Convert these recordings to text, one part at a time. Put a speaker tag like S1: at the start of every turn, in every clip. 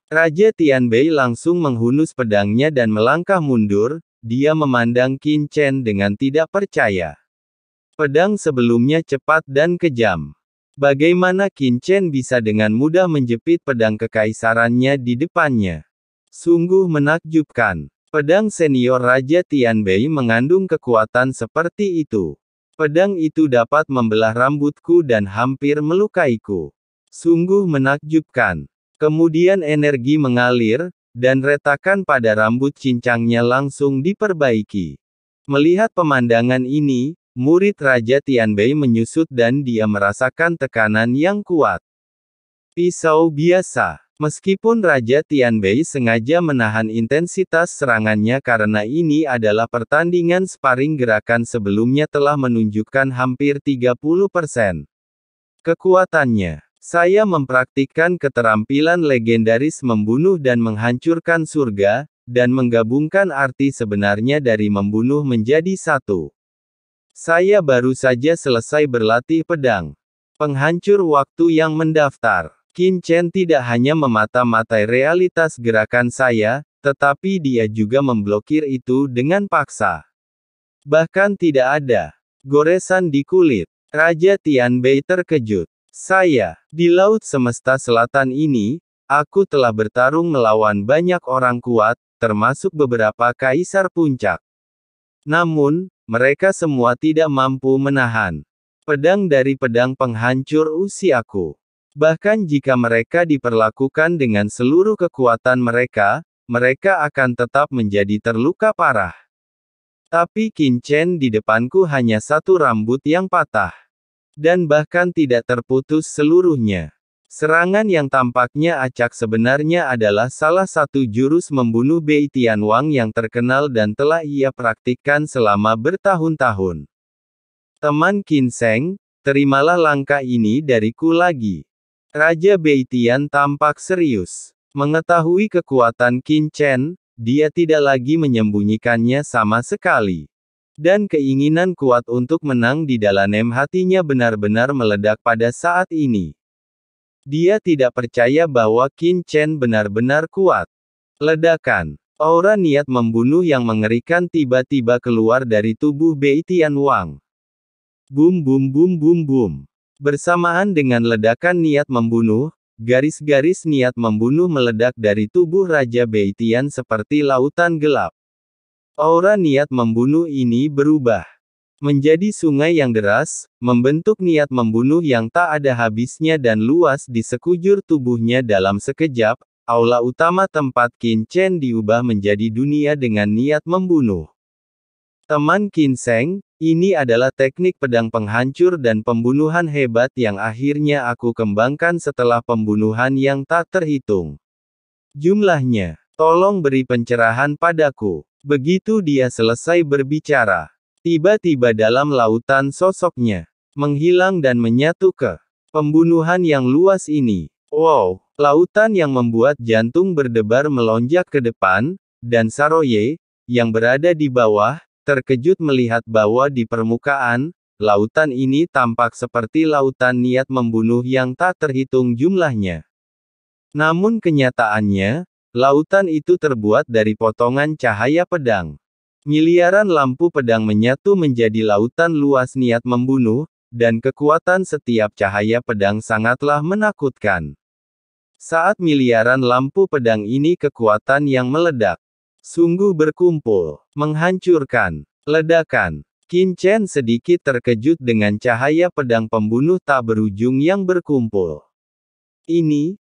S1: Raja Tianbei langsung menghunus pedangnya dan melangkah mundur, dia memandang Qin Chen dengan tidak percaya. Pedang sebelumnya cepat dan kejam. Bagaimana Qin Chen bisa dengan mudah menjepit pedang kekaisarannya di depannya? Sungguh menakjubkan. Pedang senior Raja Tianbei mengandung kekuatan seperti itu. Pedang itu dapat membelah rambutku dan hampir melukaiku. Sungguh menakjubkan. Kemudian energi mengalir, dan retakan pada rambut cincangnya langsung diperbaiki. Melihat pemandangan ini, murid Raja Tianbei menyusut dan dia merasakan tekanan yang kuat. Pisau biasa. Meskipun Raja Tianbei sengaja menahan intensitas serangannya karena ini adalah pertandingan sparring, gerakan sebelumnya telah menunjukkan hampir 30% kekuatannya. Saya mempraktikkan keterampilan legendaris membunuh dan menghancurkan surga, dan menggabungkan arti sebenarnya dari membunuh menjadi satu. Saya baru saja selesai berlatih pedang. Penghancur waktu yang mendaftar. Qin Chen tidak hanya memata-matai realitas gerakan saya, tetapi dia juga memblokir itu dengan paksa. Bahkan tidak ada goresan di kulit. Raja Tianbei terkejut. Di Laut Semesta Selatan ini, aku telah bertarung melawan banyak orang kuat, termasuk beberapa kaisar puncak. Namun, mereka semua tidak mampu menahan pedang dari pedang penghancur usiaku. Bahkan jika mereka diperlakukan dengan seluruh kekuatan mereka, mereka akan tetap menjadi terluka parah. Tapi Qin Chen di depanku hanya satu rambut yang patah. Dan bahkan tidak terputus seluruhnya. Serangan yang tampaknya acak sebenarnya adalah salah satu jurus membunuh Bei Tianwang yang terkenal dan telah ia praktikkan selama bertahun-tahun. Teman Qin Sheng, terimalah langkah ini dariku lagi. Raja Bei Tian tampak serius. Mengetahui kekuatan Qin Chen, dia tidak lagi menyembunyikannya sama sekali. Dan keinginan kuat untuk menang di dalam hatinya benar-benar meledak pada saat ini. Dia tidak percaya bahwa Qin Chen benar-benar kuat. Ledakan. Aura niat membunuh yang mengerikan tiba-tiba keluar dari tubuh Bei Tianwang. Bum bum bum bum bum. Bersamaan dengan ledakan niat membunuh, garis-garis niat membunuh meledak dari tubuh Raja Bei Tian seperti lautan gelap. Aura niat membunuh ini berubah menjadi sungai yang deras, membentuk niat membunuh yang tak ada habisnya dan luas di sekujur tubuhnya dalam sekejap. Aula utama tempat Qin Chen diubah menjadi dunia dengan niat membunuh. Teman Qin Sheng, ini adalah teknik pedang penghancur dan pembunuhan hebat yang akhirnya aku kembangkan setelah pembunuhan yang tak terhitung jumlahnya. Tolong beri pencerahan padaku. Begitu dia selesai berbicara, tiba-tiba dalam lautan sosoknya menghilang dan menyatu ke pembunuhan yang luas ini. Wow, lautan yang membuat jantung berdebar melonjak ke depan, dan Saroye, yang berada di bawah, terkejut melihat bahwa di permukaan, lautan ini tampak seperti lautan niat membunuh yang tak terhitung jumlahnya. Namun kenyataannya, lautan itu terbuat dari potongan cahaya pedang. Miliaran lampu pedang menyatu menjadi lautan luas niat membunuh, dan kekuatan setiap cahaya pedang sangatlah menakutkan. Saat miliaran lampu pedang ini kekuatan yang meledak, sungguh berkumpul, menghancurkan, ledakan. Qin Chen sedikit terkejut dengan cahaya pedang pembunuh tak berujung yang berkumpul.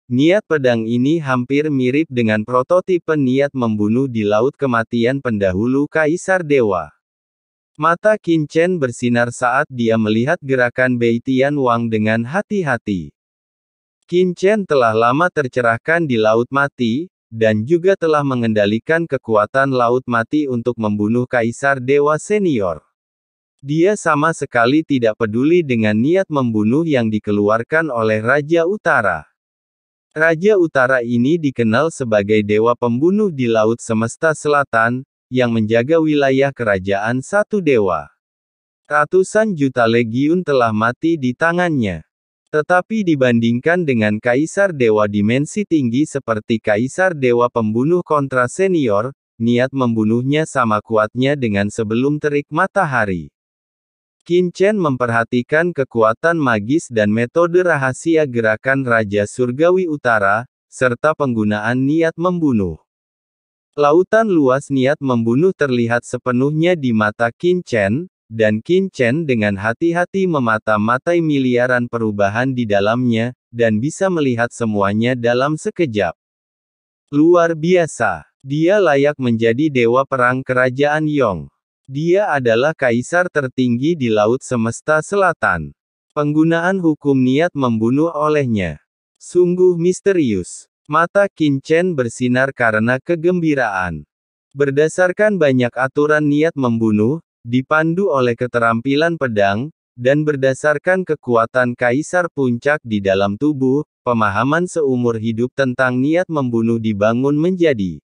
S1: Niat pedang ini hampir mirip dengan prototipe niat membunuh di Laut Kematian pendahulu Kaisar Dewa. Mata Qin Chen bersinar saat dia melihat gerakan Bei Tianwang dengan hati-hati. Qin Chen telah lama tercerahkan di Laut Mati, dan juga telah mengendalikan kekuatan Laut Mati untuk membunuh Kaisar Dewa Senior. Dia sama sekali tidak peduli dengan niat membunuh yang dikeluarkan oleh Raja Utara. Raja Utara ini dikenal sebagai dewa pembunuh di Laut Semesta Selatan, yang menjaga wilayah kerajaan satu dewa. Ratusan juta legiun telah mati di tangannya. Tetapi dibandingkan dengan kaisar dewa dimensi tinggi seperti kaisar dewa pembunuh kontra senior, niat membunuhnya sama kuatnya dengan sebelum terik matahari. Qin Chen memperhatikan kekuatan magis dan metode rahasia gerakan Raja Surgawi Utara, serta penggunaan niat membunuh. Lautan luas niat membunuh terlihat sepenuhnya di mata Qin Chen, dan Qin Chen dengan hati-hati memata-matai miliaran perubahan di dalamnya, dan bisa melihat semuanya dalam sekejap. Luar biasa. Dia layak menjadi dewa perang kerajaan Yong. Dia adalah kaisar tertinggi di Laut Semesta Selatan. Penggunaan hukum niat membunuh olehnya sungguh misterius. Mata Qin Chen bersinar karena kegembiraan. Berdasarkan banyak aturan niat membunuh, dipandu oleh keterampilan pedang, dan berdasarkan kekuatan kaisar puncak di dalam tubuh, pemahaman seumur hidup tentang niat membunuh dibangun menjadi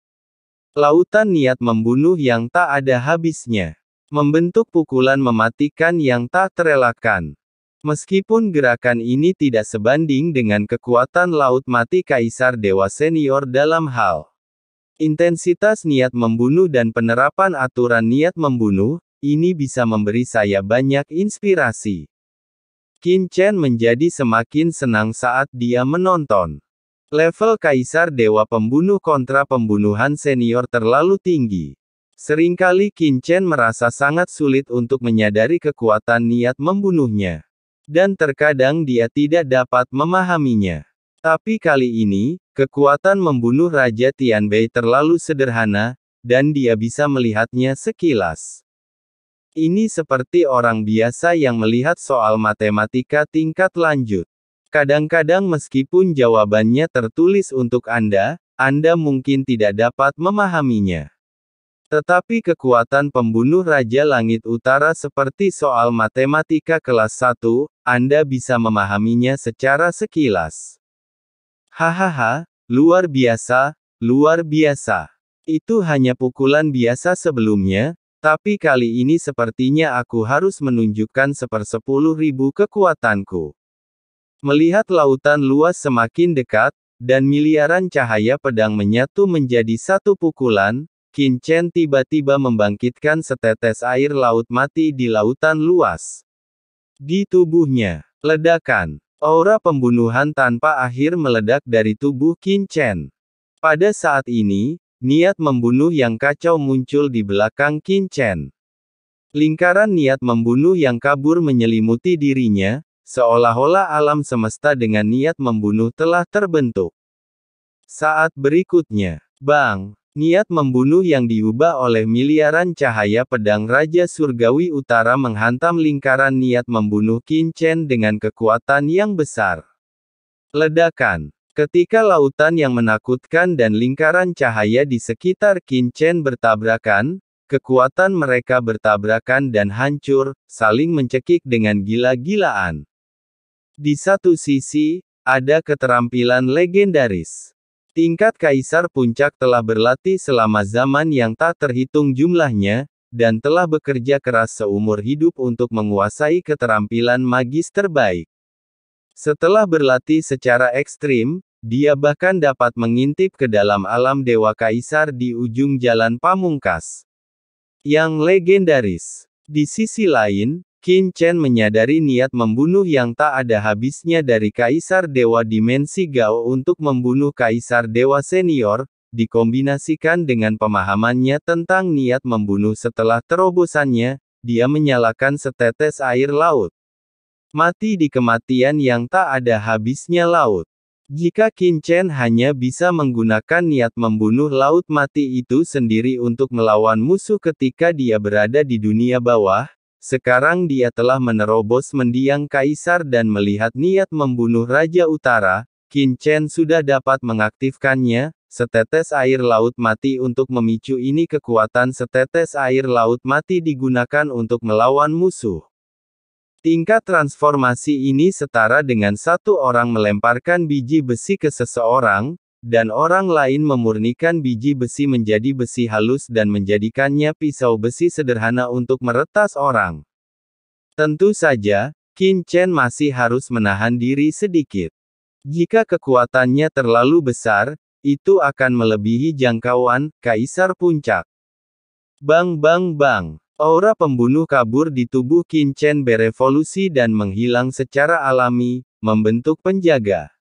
S1: lautan niat membunuh yang tak ada habisnya. Membentuk pukulan mematikan yang tak terelakkan. Meskipun gerakan ini tidak sebanding dengan kekuatan laut mati kaisar dewa senior dalam hal intensitas niat membunuh dan penerapan aturan niat membunuh, ini bisa memberi saya banyak inspirasi. Qin Chen menjadi semakin senang saat dia menonton. Level kaisar dewa pembunuh kontra pembunuhan senior terlalu tinggi. Seringkali Qin Chen merasa sangat sulit untuk menyadari kekuatan niat membunuhnya. Dan terkadang dia tidak dapat memahaminya. Tapi kali ini, kekuatan membunuh Raja Tianbei terlalu sederhana, dan dia bisa melihatnya sekilas. Ini seperti orang biasa yang melihat soal matematika tingkat lanjut. Kadang-kadang meskipun jawabannya tertulis untuk Anda mungkin tidak dapat memahaminya. Tetapi kekuatan pembunuh Raja Langit Utara seperti soal matematika kelas 1, Anda bisa memahaminya secara sekilas. Hahaha, luar biasa, luar biasa. Itu hanya pukulan biasa sebelumnya, tapi kali ini sepertinya aku harus menunjukkan 1/10.000 kekuatanku. Melihat lautan luas semakin dekat, dan miliaran cahaya pedang menyatu menjadi satu pukulan, Qin Chen tiba-tiba membangkitkan setetes air laut mati di lautan luas. Di tubuhnya, ledakan, aura pembunuhan tanpa akhir meledak dari tubuh Qin Chen. Pada saat ini, niat membunuh yang kacau muncul di belakang Qin Chen. Lingkaran niat membunuh yang kabur menyelimuti dirinya, seolah-olah alam semesta dengan niat membunuh telah terbentuk. Saat berikutnya, bang, niat membunuh yang diubah oleh miliaran cahaya pedang Raja Surgawi Utara menghantam lingkaran niat membunuh Qin Chen dengan kekuatan yang besar. Ledakan. Ketika lautan yang menakutkan dan lingkaran cahaya di sekitar Qin Chen bertabrakan, kekuatan mereka bertabrakan dan hancur, saling mencekik dengan gila-gilaan. Di satu sisi, ada keterampilan legendaris. Tingkat kaisar puncak telah berlatih selama zaman yang tak terhitung jumlahnya, dan telah bekerja keras seumur hidup untuk menguasai keterampilan magis terbaik. Setelah berlatih secara ekstrim, dia bahkan dapat mengintip ke dalam alam dewa kaisar di ujung jalan pamungkas yang legendaris. Di sisi lain, Qin Chen menyadari niat membunuh yang tak ada habisnya dari Kaisar Dewa Dimensi Gao untuk membunuh Kaisar Dewa Senior, dikombinasikan dengan pemahamannya tentang niat membunuh setelah terobosannya, dia menyalakan setetes air laut mati di kematian yang tak ada habisnya laut. Jika Qin Chen hanya bisa menggunakan niat membunuh laut mati itu sendiri untuk melawan musuh ketika dia berada di dunia bawah, sekarang dia telah menerobos mendiang kaisar dan melihat niat membunuh Raja Utara, Qin Chen sudah dapat mengaktifkannya, setetes air laut mati untuk memicu ini kekuatan setetes air laut mati digunakan untuk melawan musuh. Tingkat transformasi ini setara dengan satu orang melemparkan biji besi ke seseorang, dan orang lain memurnikan biji besi menjadi besi halus dan menjadikannya pisau besi sederhana untuk meretas orang. Tentu saja, Qin Chen masih harus menahan diri sedikit. Jika kekuatannya terlalu besar, itu akan melebihi jangkauan Kaisar Puncak. Bang bang bang. Aura pembunuh kabur di tubuh Qin Chen berevolusi dan menghilang secara alami, membentuk penjaga.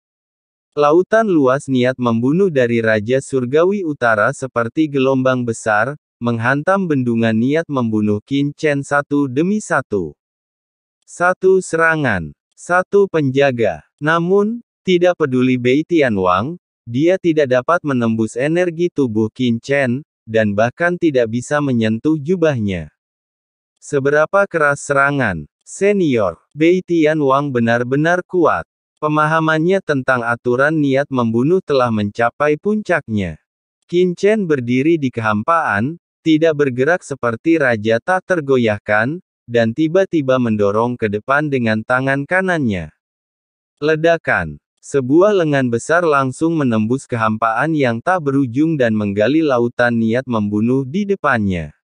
S1: Lautan luas niat membunuh dari Raja Surgawi Utara seperti gelombang besar, menghantam bendungan niat membunuh Qin Chen satu demi satu. Satu serangan, satu penjaga. Namun, tidak peduli Bei Tianwang, dia tidak dapat menembus energi tubuh Qin Chen, dan bahkan tidak bisa menyentuh jubahnya. Seberapa keras serangan, senior, Bei Tianwang benar-benar kuat. Pemahamannya tentang aturan niat membunuh telah mencapai puncaknya. Qin Chen berdiri di kehampaan, tidak bergerak seperti raja tak tergoyahkan, dan tiba-tiba mendorong ke depan dengan tangan kanannya. Ledakan. Sebuah lengan besar langsung menembus kehampaan yang tak berujung dan menggali lautan niat membunuh di depannya.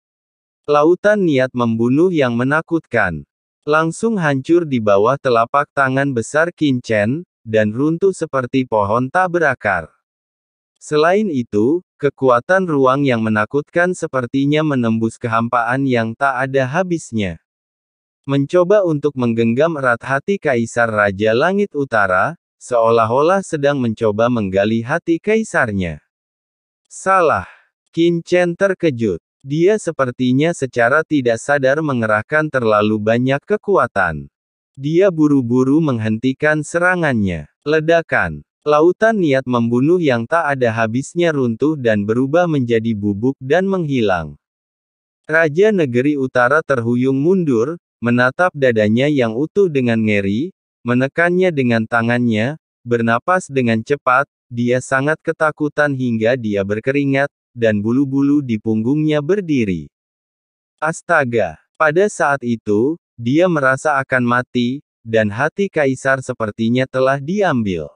S1: Lautan niat membunuh yang menakutkan. Langsung hancur di bawah telapak tangan besar Qin Chen, dan runtuh seperti pohon tak berakar. Selain itu, kekuatan ruang yang menakutkan sepertinya menembus kehampaan yang tak ada habisnya. Mencoba untuk menggenggam erat hati Kaisar Raja Langit Utara, seolah-olah sedang mencoba menggali hati kaisarnya. Salah. Qin Chen terkejut. Dia sepertinya secara tidak sadar mengerahkan terlalu banyak kekuatan. Dia buru-buru menghentikan serangannya. Ledakan. Lautan niat membunuh yang tak ada habisnya runtuh dan berubah menjadi bubuk dan menghilang. Raja Negeri Utara terhuyung mundur, menatap dadanya yang utuh dengan ngeri, menekannya dengan tangannya, bernapas dengan cepat, dia sangat ketakutan hingga dia berkeringat, dan bulu-bulu di punggungnya berdiri. Astaga! Pada saat itu, dia merasa akan mati, dan hati kaisar sepertinya telah diambil.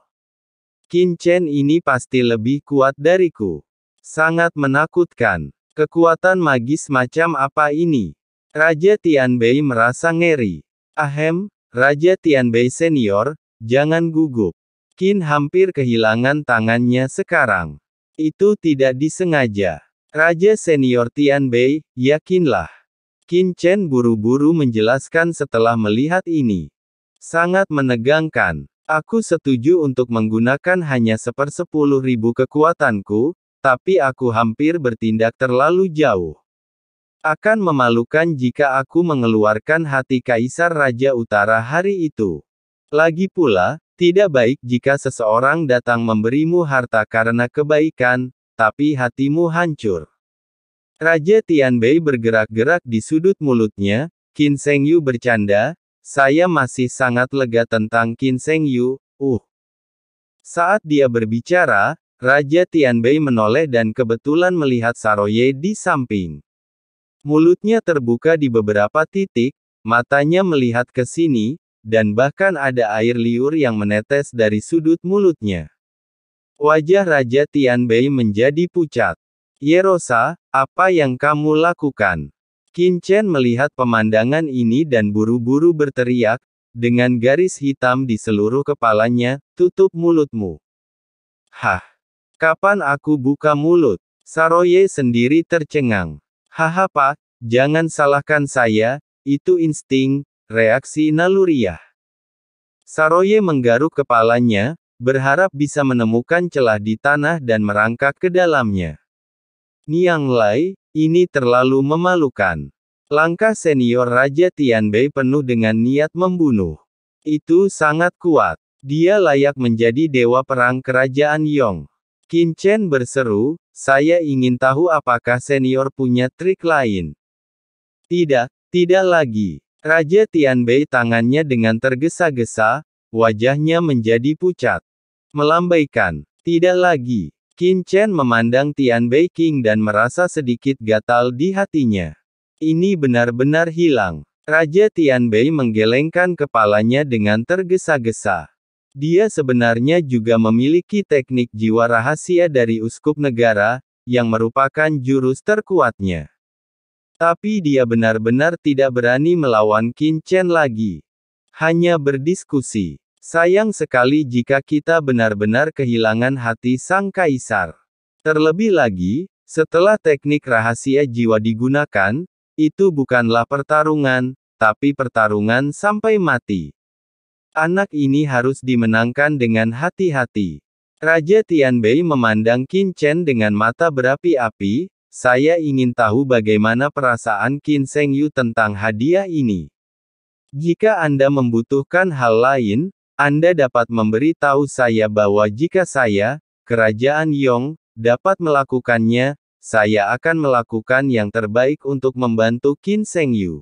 S1: Qin Chen ini pasti lebih kuat dariku. Sangat menakutkan. Kekuatan magis macam apa ini? Raja Tianbei merasa ngeri. Ahem, Raja Tianbei senior, jangan gugup. Qin hampir kehilangan tangannya sekarang. Itu tidak disengaja. Raja senior Tianbei, yakinlah. Qin Chen buru-buru menjelaskan setelah melihat ini. Sangat menegangkan. Aku setuju untuk menggunakan hanya 1/10.000 kekuatanku, tapi aku hampir bertindak terlalu jauh. Akan memalukan jika aku mengeluarkan hati Kaisar Raja Utara hari itu. Lagi pula, tidak baik jika seseorang datang memberimu harta karena kebaikan, tapi hatimu hancur. Raja Tianbei bergerak-gerak di sudut mulutnya. Qin Shengyu bercanda, saya masih sangat lega tentang Qin Shengyu. Saat dia berbicara, Raja Tianbei menoleh dan kebetulan melihat Saroye di samping. Mulutnya terbuka di beberapa titik, matanya melihat ke sini, dan bahkan ada air liur yang menetes dari sudut mulutnya. Wajah Raja Tianbei menjadi pucat. Yerosa, apa yang kamu lakukan? Qin Chen melihat pemandangan ini dan buru-buru berteriak, dengan garis hitam di seluruh kepalanya, tutup mulutmu. Hah? Kapan aku buka mulut? Saroye sendiri tercengang. Haha Pak, jangan salahkan saya, itu insting, reaksi naluriah. Saroye menggaruk kepalanya, berharap bisa menemukan celah di tanah dan merangkak ke dalamnya. Niang Lai, ini terlalu memalukan. Langkah senior Raja Tianbei penuh dengan niat membunuh. Itu sangat kuat. Dia layak menjadi dewa perang kerajaan Yong. Qin Chen berseru, saya ingin tahu apakah senior punya trik lain. Tidak, tidak lagi. Raja Tianbei tangannya dengan tergesa-gesa, wajahnya menjadi pucat. Melambaikan. Tidak lagi. Qin Chen memandang Tianbei King dan merasa sedikit gatal di hatinya. Ini benar-benar hilang. Raja Tianbei menggelengkan kepalanya dengan tergesa-gesa. Dia sebenarnya juga memiliki teknik jiwa rahasia dari uskup negara, yang merupakan jurus terkuatnya. Tapi dia benar-benar tidak berani melawan Qin Chen lagi. hanya berdiskusi. Sayang sekali jika kita benar-benar kehilangan hati sang kaisar. Terlebih lagi, setelah teknik rahasia jiwa digunakan, itu bukanlah pertarungan, tapi pertarungan sampai mati. Anak ini harus dimenangkan dengan hati-hati. Raja Tianbei memandang Qin Chen dengan mata berapi-api. Saya ingin tahu bagaimana perasaan Qin Shengyu tentang hadiah ini. Jika Anda membutuhkan hal lain, Anda dapat memberi tahu saya bahwa jika saya, Kerajaan Yong, dapat melakukannya, saya akan melakukan yang terbaik untuk membantu Qin Shengyu.